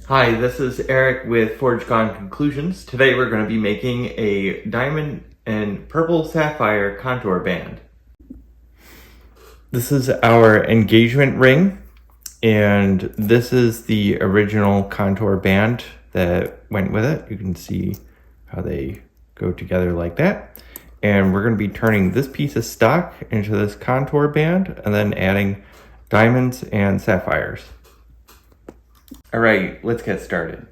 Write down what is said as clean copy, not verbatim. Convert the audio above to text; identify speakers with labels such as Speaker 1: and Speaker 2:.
Speaker 1: Hi, this is Eric with Forge Gone Conclusions. Today we're going to be making a diamond and purple sapphire contour band. This is our engagement ring, and this is the original contour band that went with it. You can see how they go together like that. And we're going to be turning this piece of stock into this contour band and then adding diamonds and sapphires. All right, let's get started.